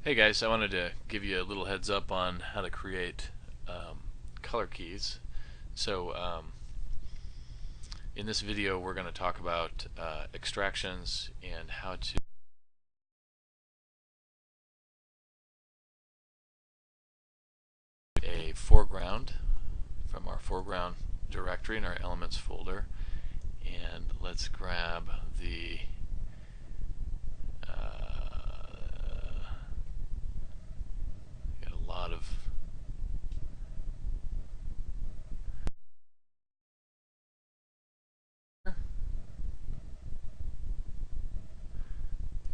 Hey guys, I wanted to give you a little heads up on how to create color keys. So in this video we're going to talk about extractions and how to a foreground from our foreground directory in our elements folder. And let's grab the got a lot of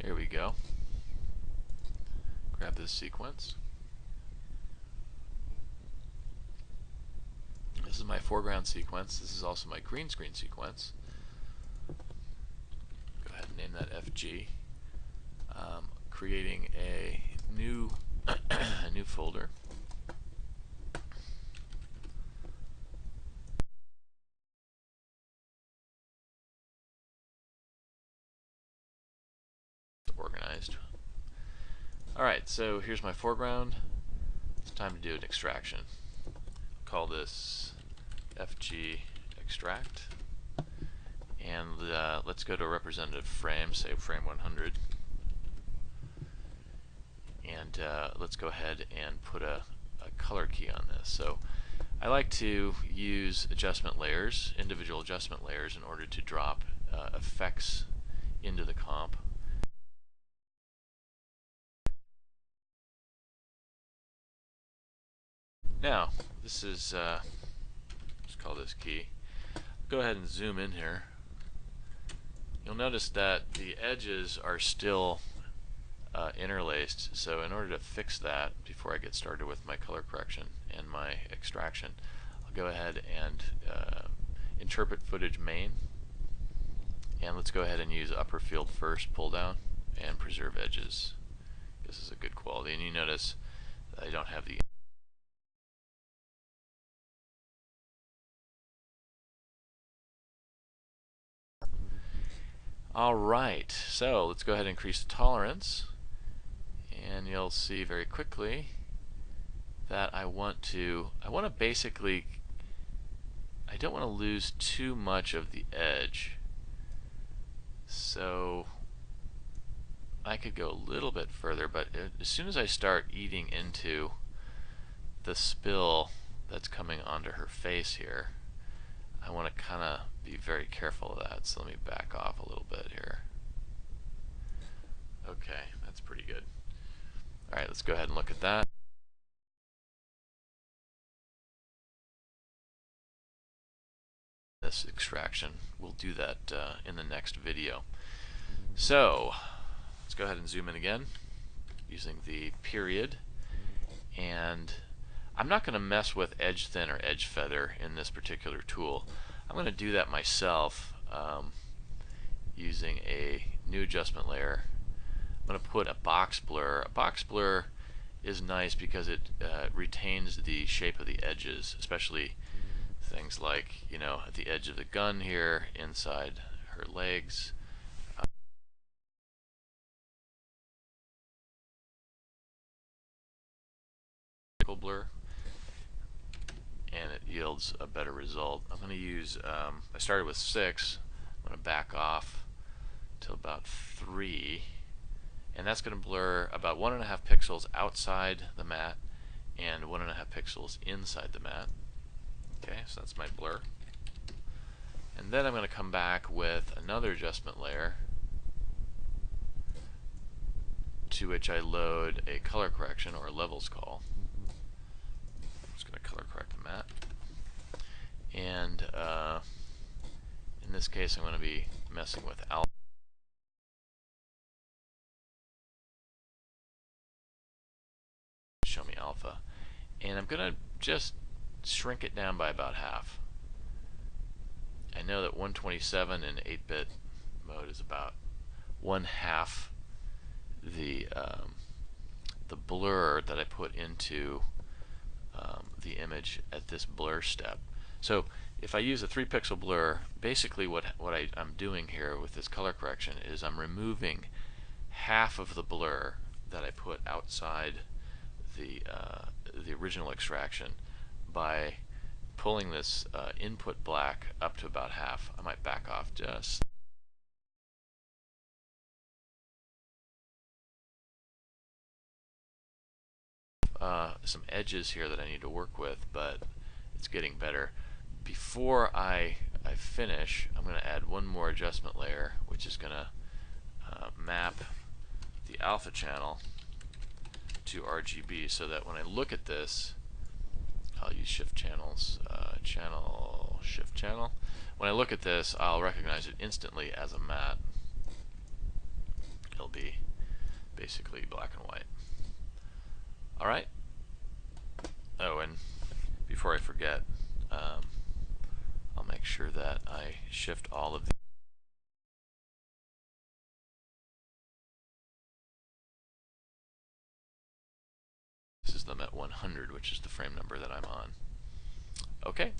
here we go. Grab this sequence. This is my foreground sequence. This is also my green screen sequence. Go ahead and name that FG. Creating a new a new folder. Organized. Alright, so here's my foreground. It's time to do an extraction. I'll call this FG extract. And let's go to a representative frame, say frame 100. And let's go ahead and put a color key on this. So I like to use adjustment layers, individual adjustment layers, in order to drop effects into the comp. Now, this is, let's call this key. Go ahead and zoom in here. You'll notice that the edges are still interlaced, so in order to fix that before I get started with my color correction and my extraction, I'll go ahead and interpret footage main, and let's go ahead and use upper field first pull down and preserve edges. This is a good quality, and you notice I don't have the Alright, so let's go ahead and increase the tolerance, and you'll see very quickly that I want to basically, I don't want to lose too much of the edge, so I could go a little bit further, but as soon as I start eating into the spill that's coming onto her face here, I want to kind of be very careful of that, so let me back off a little bit here. Okay, that's pretty good. Alright, let's go ahead and look at that. This extraction, we'll do that in the next video. So, let's go ahead and zoom in again using the period, and I'm not going to mess with edge thin or edge feather in this particular tool. I'm going to do that myself using a new adjustment layer. I'm going to put a box blur. A box blur is nice because it retains the shape of the edges, especially things like, you know, at the edge of the gun here, inside her legs. Blur, and it yields a better result. I'm going to use, I started with 6, I'm going to back off to about 3, and that's going to blur about 1.5 pixels outside the matte and 1.5 pixels inside the matte. Okay, so that's my blur. And then I'm going to come back with another adjustment layer to which I load a color correction or a levels call. Color correct the matte, and in this case I'm going to be messing with alpha. Show me alpha, and I'm going to just shrink it down by about half. I know that 127 in 8-bit mode is about 1/2 the blur that I put into the image at this blur step. So if I use a 3-pixel blur, basically what I'm doing here with this color correction is I'm removing half of the blur that I put outside the original extraction by pulling this input black up to about half. I might back off just. Some edges here that I need to work with, but it's getting better. Before I finish, I'm going to add one more adjustment layer, which is going to map the alpha channel to RGB, so that when I look at this, I'll use shift channels, shift channel. When I look at this, I'll recognize it instantly as a matte. It'll be basically black and white. Alright. Oh, and before I forget, I'll make sure that I shift all of the this is them at 100, which is the frame number that I'm on. Okay.